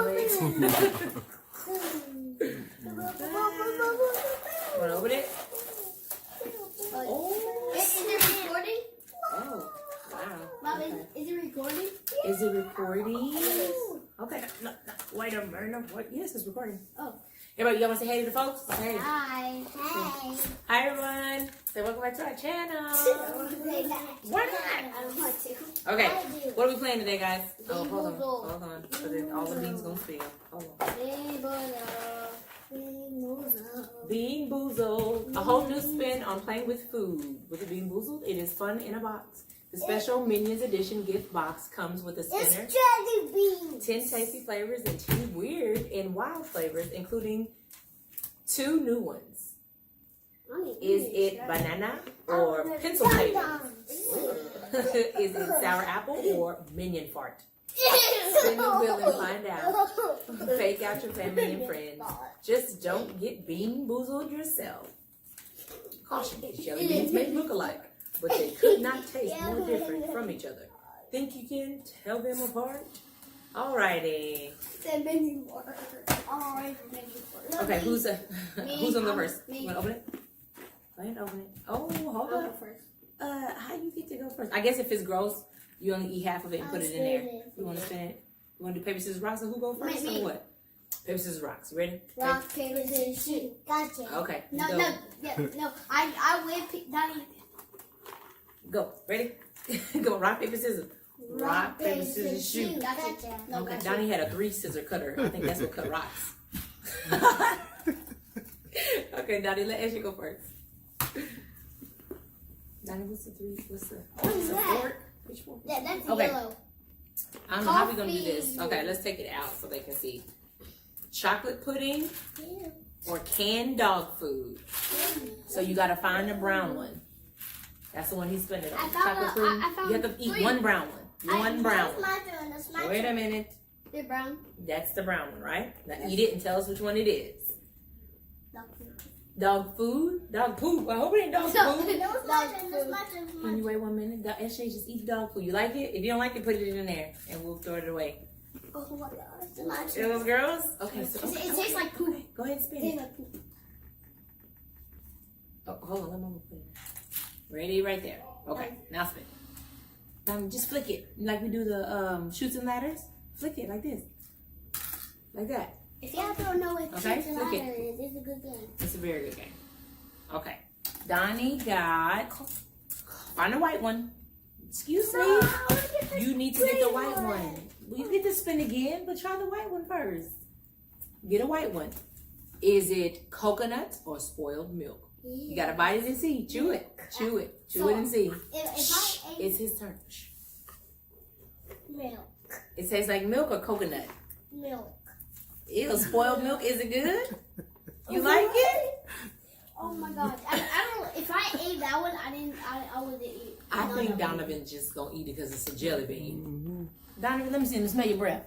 legs. Want to open it? Oh. Is it recording? Oh, wow. Mom, Okay. is it recording? Is it recording? Okay. No, wait a minute. What? Yes, it's recording. Oh. Everybody, y'all want to say hey to the folks? Hey. Hi. Hey. Hi, everyone. Say welcome back to our channel. Why not? I don't want to. Okay. What are we playing today, guys? Oh, Bean hold on. boozled. Hold on. So then all the beans gonna spill. Hold on. Being boozled. A whole new spin on playing with food. With the Being Boozled, it is fun in a box. The special Minions Edition gift box comes with a spinner, It's jelly beans. 10 tasty flavors, and 2 weird and wild flavors, including 2 new ones. Is it banana or pencil paper? Is it sour apple or Minion Fart? Spin the wheel and find out. Fake out your family and friends. Just don't get Bean Boozled yourself. Caution, jelly beans may look alike, but they could not taste more different from each other. Think you can tell them apart? Alrighty. Okay, who's on the first? You wanna open it? Go ahead and open it. Oh, hold on. How you get to go first? I guess if it's gross, you only eat half of it and put it in there. You want to spin it? You want to do paper, scissors, rocks, and who go first? Me. Or what? Paper, scissors, rocks. Ready? Rock, paper, scissors, shoot. Gotcha. Okay. No, Go. no, yeah, no. I win. Daddy. Go. Ready? Go. Rock, paper, scissors. Rock, paper, scissors, shoot. Gotcha. No, Okay. gotcha. Donnie had a 3-scissor cutter. I think that's what cut rocks. Okay, Donnie, let Ashley go first. Donnie, what's the 3? What's the fork? Which one? Yeah, that's Okay. yellow. I don't know how we're gonna do Coffee. this. Okay, let's take it out so they can see. Chocolate pudding or canned dog food. So you gotta find the brown one. That's the one he's spinning on. I found Chocolate pudding. I found You have to eat 3. one brown one. One brown one. That's my Wait a minute. They're brown. That's the brown one, right? Now eat it and tell us which one it is. Dog food? Dog poop. I hope it ain't dog food. Can you wait 1 minute? Ashley, just eat dog food. You like it? If you don't like it, put it in there and we'll throw it away. Oh my god, it's my Those girls? Okay, so It tastes like poop. okay, go ahead and spin It tastes it. like poop. Oh, hold on, let me put it. Ready, right there. Okay, now spin. Just flick it like we do the shoots and ladders. Flick it like this, like that. If y'all don't know what Okay, Chicken look it. Ladder is, it's a good game. It's a very good game. Okay, Donnie got find a white one. Excuse me. You need to get the white one. We get to spin again, but try the white one first. Get a white one. Is it coconut or spoiled milk? You gotta bite it and see. Chew it. Chew it. Chew it and see. If I ate It's his turn. milk, It tastes like milk or coconut? milk. Ew, spoiled milk. Is it good? You like it? Oh my god. I don't, if I ate that one, I wouldn't eat. I none think of it. Donovan's just gonna eat it because it's a jelly bean. Donovan, let me see him. Smell your breath.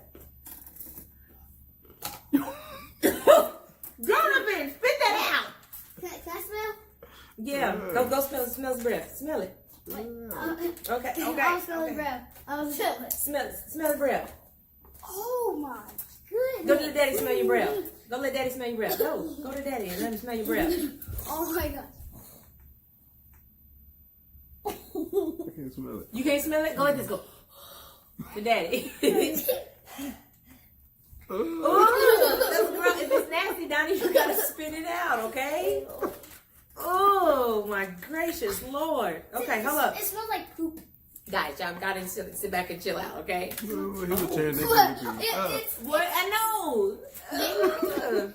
Donovan, spit that out. Can I smell? Yeah, go smell his breath. Smell it. Okay, okay. I'll smell okay. his breath. I'll smell it. Smell his breath. Oh my goodness. Go let daddy smell your breath. Go let daddy smell your breath. Go to daddy and let him smell your breath. Oh my god. I can't smell it. You can't smell it? Go let this go. To daddy. Oh, girl, if it's nasty, Donnie, you gotta spit it out, okay? Oh my gracious Lord. Okay, hold up. It smells like poop. Guys, y'all gotta sit back and chill out, okay? He's a chair next Look, to me. it's What? I know.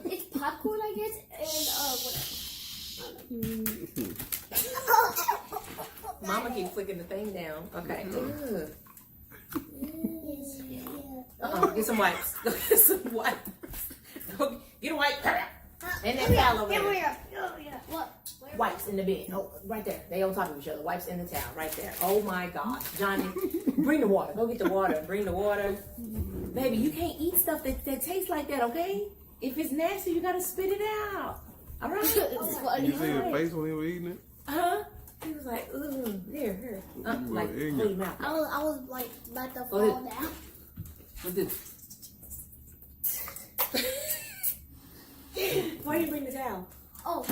it's popcorn, I guess, and Mama keep flicking the thing down. Okay. Get some wipes. Go get some wipes. Go get a wipe. And that towel over there. What? Wipes in the bin. Oh, right there. They on top of each other. Wipes in the towel. Right there. Oh my gosh. Johnny, bring the water. Go get the water. Bring the water. Baby, you can't eat stuff that tastes like that, okay? If it's nasty, you gotta spit it out. All right? It's funny. You see his face when he was eating it? Huh? He was like, ooh, here. Like, hold ignorant. him out. I was like about to Go ahead. fall down. What's this? Why you bring the towel? Oh.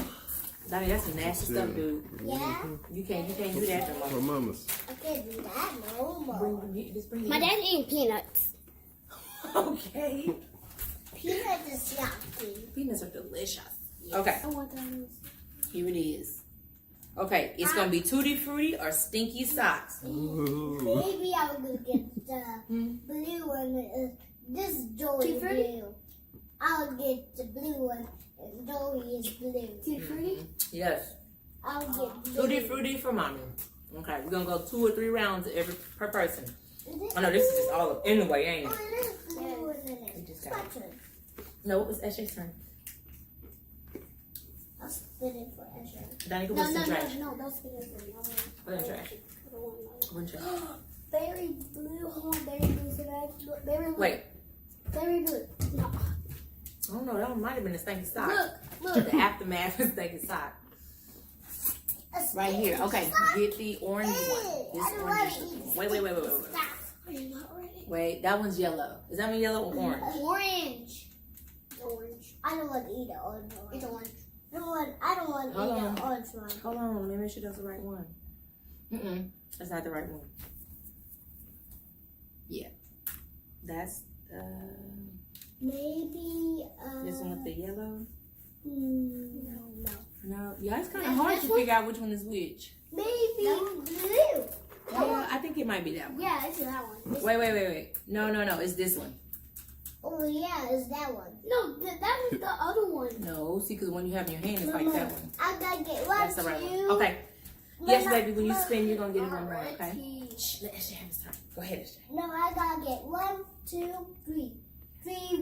Donnie, that's some nasty stuff, dude. Yeah? You can't do that no For more. mamas. I can't do that no more. Just bring it My in. dad's eating peanuts. Okay. Peanuts is yucky. Peanuts are delicious. Okay, I want those. here it is. Okay, it's gonna be Tutti Frutti or Stinky Socks. Ooh. Maybe I will get the blue one. This is Joey blue. I'll get the blue one. And Joey is blue. Tutti Frutti? Yes. I'll get blue. Tutti Frutti for mommy. Okay, we're gonna go 2 or 3 rounds per person. Oh no, this is just all of anyway, ain't it? Oh, it is blue in it. We just got it. My turn. No, it was Esha's turn. I'll spit it for Esha. Donnie, go put some trash. No, don't spit it for me. Put it in trash. I don't want Put it in trash. Berry blue. Hold on, berry blue. So that berry blue. Wait, Berry blue. No. I don't know, that one might have been a Stinky Sock. Look. The aftermath of Stinky Sock. Right here. Okay, get the orange one. This orange. Wait. Are you not ready? Wait, that one's yellow. Is that one yellow or orange? Orange. Orange. I don't want to eat the orange one. It's orange. I don't want to Hold eat on. the orange one. Hold on, let me make sure that's the right one. That's not the right one. Yeah. That's Maybe, this one with the yellow? no. No. Yeah, it's kind of hard to figure out which one is which. Maybe blue. Yeah, I think it might be that one. Yeah, it's that one. Wait. No, it's this one. Oh, yeah, it's that one. No, that was the other one. No, see, because when you have in your hand, it's like that one. I gotta get one, That's the right one. two. Okay. Yes, baby, when you spin, you're going to get it one more, okay? Alrighty. Shh, let Ashley have his turn. Go ahead, Ashley. No, I gotta get 1, 2, 3. Three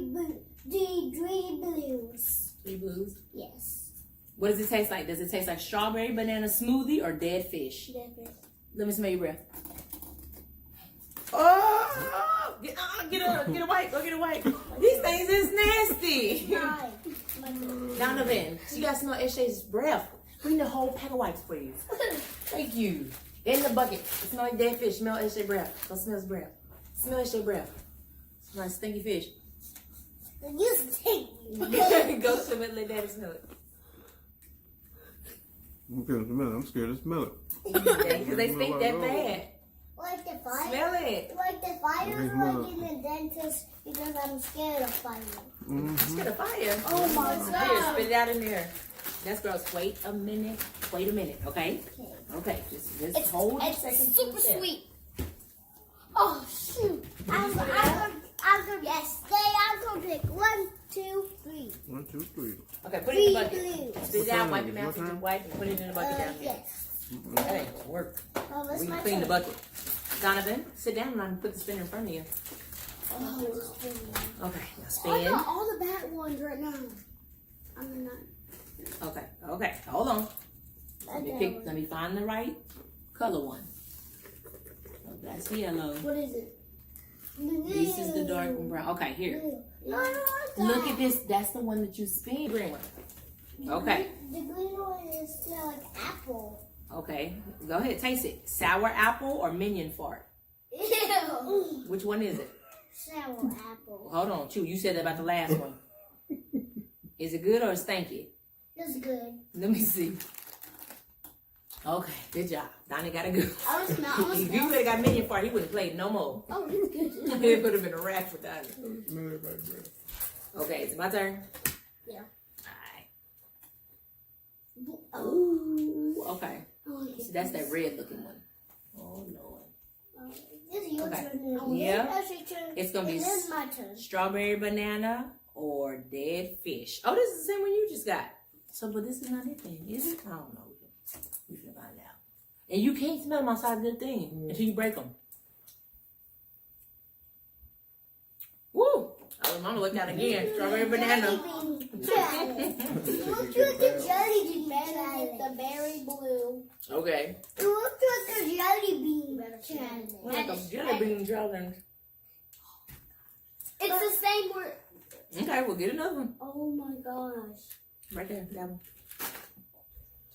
blues. 3 blues. Yes. What does it taste like? Does it taste like strawberry banana smoothie or dead fish? Different. Let me smell your breath. Oh! Get away. Go get away. These things is nasty. Donovan, you got to smell Ashley's breath. Bring the whole pack of wipes, please. Thank you. In the bucket. It smells like dead fish. Smell Ashley's breath. Go smell his breath. Smell Ashley's breath. Smell like stinky fish. You stink. Go smell it. Let daddy smell it. I'm scared to smell it. I'm scared to smell it. Because they stink that bad. Like the fire. Smell it. Like the fire, like in the dentist, because I'm scared of fire. Scared of fire. Oh my Here, god. spit it out in there. That's gross. Wait a minute, okay? Okay, just hold a second. It's super sweet. Oh shoot! I'm gonna yes. I'm gonna pick 1, 2, 3. 1, 2, 3. Okay, put it in the bucket. Blue. Spit it out, wipe your mouth with your wipe, and put it in the bucket down here. Yes. That ain't gonna work. Oh, that's We my can clean the turn. bucket. Donovan, sit down and I'm gonna put the spinner in front of you. Oh, just doing that. Okay, now I spin. got all the bad ones right now. I'm not. Okay, hold on. Let me find the right color one. Oh, that's yellow. What is it? This is the dark brown. Okay, here. No, I don't want that. Look at this. That's the one that you spin. Green one. Okay. The green one is smell like apple. Okay. Go ahead. Taste it. Sour apple or Minion Fart? Ew. Which one is it? Sour apple. Hold on. Chew. You said that about the last one. Is it good or stinky? That's good. Let me see. Okay. Good job. Donnie got a good I was not. If you would have got Minion Fart, he wouldn't have played no more. Oh, it's good. It would have been a wrap for Donnie. Smell everybody's breath. Okay. It's my turn. Yeah. Alright. Oh. Ooh. Okay. Oh, So that's that red looking one. Oh, Lord. This is your Okay. turn now. Yeah. That's your turn. It's gonna be And this is my turn. Strawberry banana or dead fish. Oh, this is the same one you just got. So, but this is not it then, is it? I don't know. We can find out. And you can't smell them outside of the thing until you break them. Woo! Oh, Mama looked out again. Strawberry banana. It looks like a jelly bean challenge. The berry blue. Okay. It looks like a jelly bean challenge. Like a jelly bean challenge. It's the same word. Okay, we'll get another one. Oh my gosh. Right there, that one.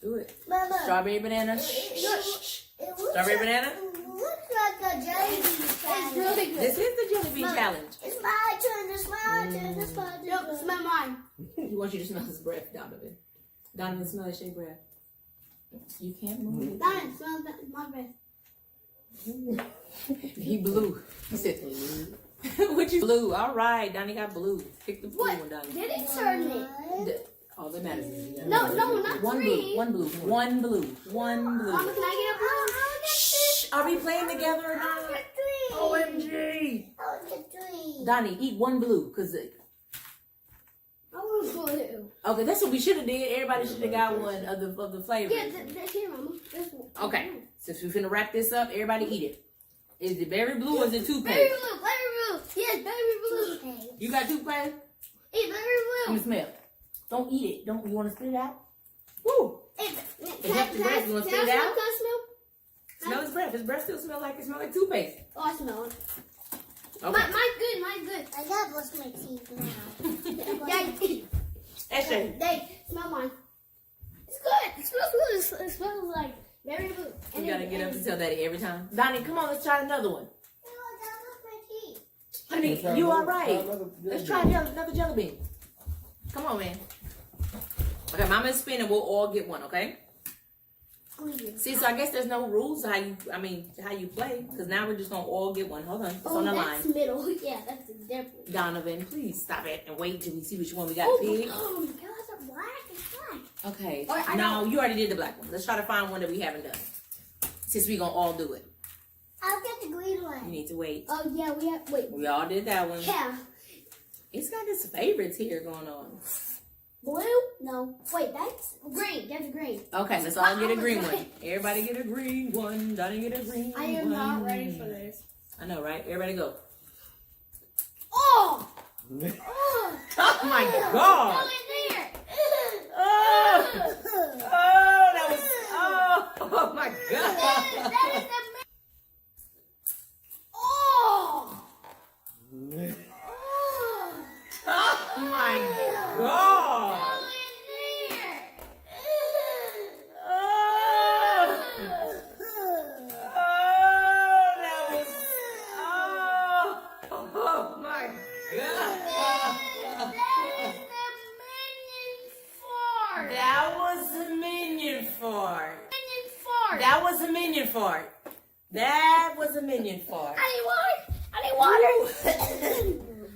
Do it. Mama. Strawberry banana. Strawberry banana. It looks like a jelly bean challenge. It's really good. This is the jelly bean challenge. It's my turn. It's my turn. It's my turn. Nope, smell mine. He wants you to smell his breath, Donovan. Donovan, smell his breath. You can't move. Diane, smell my breath. He blew. He said, what you blue? All right, Donnie got blue. Pick the blue one, Donnie. Did it turn it? All that matters is you got No, blue. no, not One three. blue, one blue, one blue, one blue. Mama, can I get a Shh, are we playing together or I'll not? get three. OMG. I'll get three. Donnie, eat one blue, cause blue? I want blue. okay, that's what we should have did. Everybody should have got one of the flavors. Yeah, here, Mama. This one. Okay, since we're finna wrap this up, everybody eat it. Is it berry blue or is it Berry toothpaste? blue. Yes, berry blue. Okay. You got toothpaste? Eat berry Let me blue. smell. Don't eat it. Don't. You want to spit it out? Woo! Can helps the breath. You wanna spit it out? Can I smell? Smell his breath. His breath still smells like toothpaste. Oh, I smell it. Okay. Mine's good. I got brush my teeth now. Yeah, Ashley. they smell mine. It's good. It smells good. It smells like berry blue. You gotta get up and tell Daddy every time. Donnie, come on, let's try another one. No, that was my teeth. Honey, you all right? Let's try another jelly bean. Come on, man. Okay, Mama's spinning. We'll all get one, okay? See, so I guess there's no rules how you play, because now we're just gonna all get one. Hold on, it's on the line. That's middle. Yeah, that's the difference. Donovan, please stop it and wait till we see which one we got Oh, picked. oh my God, it's black. It's black. Okay. All right, I No, you already did the black one. Let's try to find one that we haven't done. Since we gonna all do it. I'll get the green You one. need to wait. Oh yeah, we have. Wait. We all did that one. Yeah. It's got its favorites here going on. Blue? No. Wait, that's green. That's green. Okay, let's all get a green one. Everybody get a green one. Donnie get a green one. I am not ready for this. I know, right? Everybody go. Oh! Oh. Oh my Go God! in there. Oh, oh, that was. Oh my That God! is the. Oh! Oh my God! Go in there. Oh, that was. Oh my God! That was a minion fart. That was a minion fart. That was a minion fart. I need water. I need water.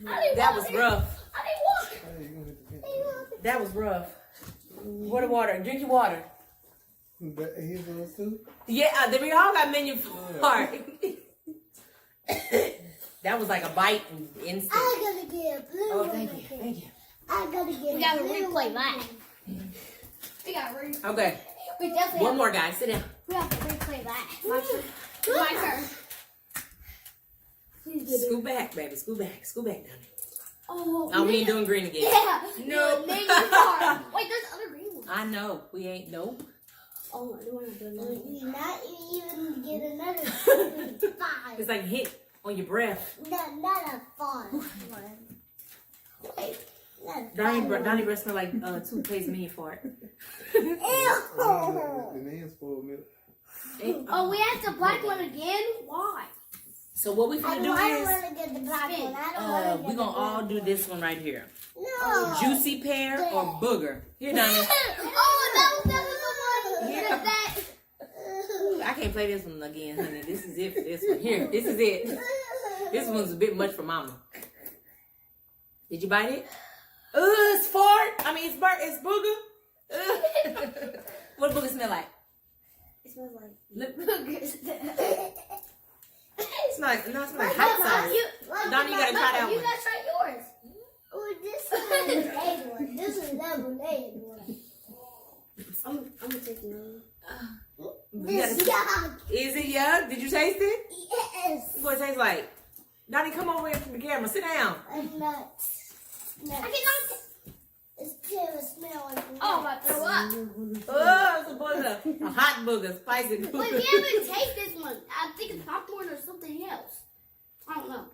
I need That was water. rough. I need water. That was rough. What a water. Drink your water. He's those two? Yeah, then we all got minion fart. That was like a bite and instant. I gotta get a blue Oh, one. thank you. Thank you. I gotta get We a gotta blue replay one. that. We gotta replay. Okay, We definitely one have, more, guys. Sit down. we have to replay that. My turn. My turn. Please do Scoot back, baby. Scoot back. Scoot back, Donnie. Oh, Oh, we ain't man. doing green again. Yeah. Nope. Minion Farts. Wait, there's other green ones. I know. We ain't. Nope. Oh, I don't want to do another one. We not even get another five. It's like hit on your breath. Not a fun one. Wait. Not a Donnie, fun Donnie breath smell like toothpaste minion fart. Ew. The name's spoiled milk. Oh, we have the black one again? Why? So what we I finna don't do is, want to get the black one. I don't want to get we the gonna all black do one. this one right here. No. Juicy pear or booger. Here, Donnie. Oh, that was the one. Yeah. That. I can't play this one again, honey. This is it for this one. Here, this is it. This one's a bit much for Mama. Did you bite it? It's fart. I mean, it's booger. Ugh. What booger smell like? It smells like Lip- boogers. It smells like, no, it smells like hot sauce. Donnie, you gotta try that You one. gotta try yours. Oh, this is lemonade one. This is lemonade one. I'm gonna take another. You This gotta- yuck. Is it yuck? Did you taste it? Yes. What it tastes like? Donnie, come over here from the camera. Sit down. I'm nuts. I cannot. It's terrible smell like Oh, I'm about to throw up. Oh, it's a booger. A hot booger. Spicy Wait, booger. we haven't tasted this one. I think it's popcorn or something else. I don't know.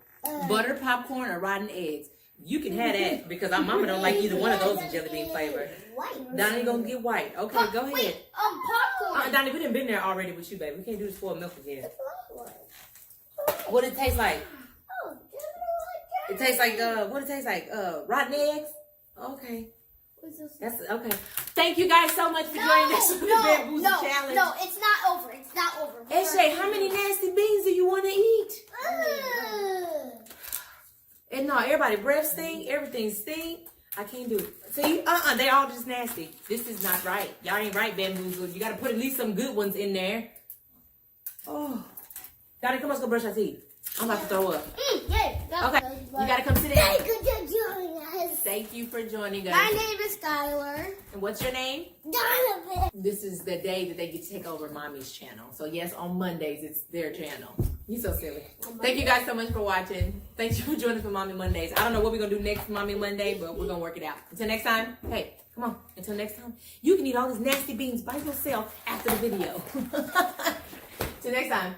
Butter popcorn or rotten eggs. You can have that because our mama don't like either one of those in jelly bean flavor. White. Donnie gonna get white. Okay, go ahead. Wait, popcorn. Donnie, we done been there already with you, baby. We can't do this spoiled milk again. What it taste like? It tastes like what it tastes like? Rotten eggs? Okay. That's okay. Thank you guys so much for joining us for the Bamboozle Challenge. No, it's not over. It's not over. SJ, how many nasty beans do you want to eat? And no, everybody breath stink, everything stink. I can't do it. See, they all just nasty. This is not right. Y'all ain't right, Bamboozle. You gotta put at least some good ones in there. Oh, Donnie, come on, let's go brush our teeth. I'm about to throw up. Okay, you gotta come sit down. Thank you for joining us. Thank you for joining us. My name is Skylar. And what's your name? Donovan. This is the day that they get to take over Mommy's channel. So yes, on Mondays, it's their channel. You so silly. Thank you guys so much for watching. Thank you for joining for Mommy Mondays. I don't know what we're gonna do next Mommy Monday, but we're gonna work it out. Until next time, hey, come on. Until next time, you can eat all these nasty beans by yourself after the video. Till next time.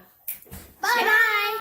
Bye-bye.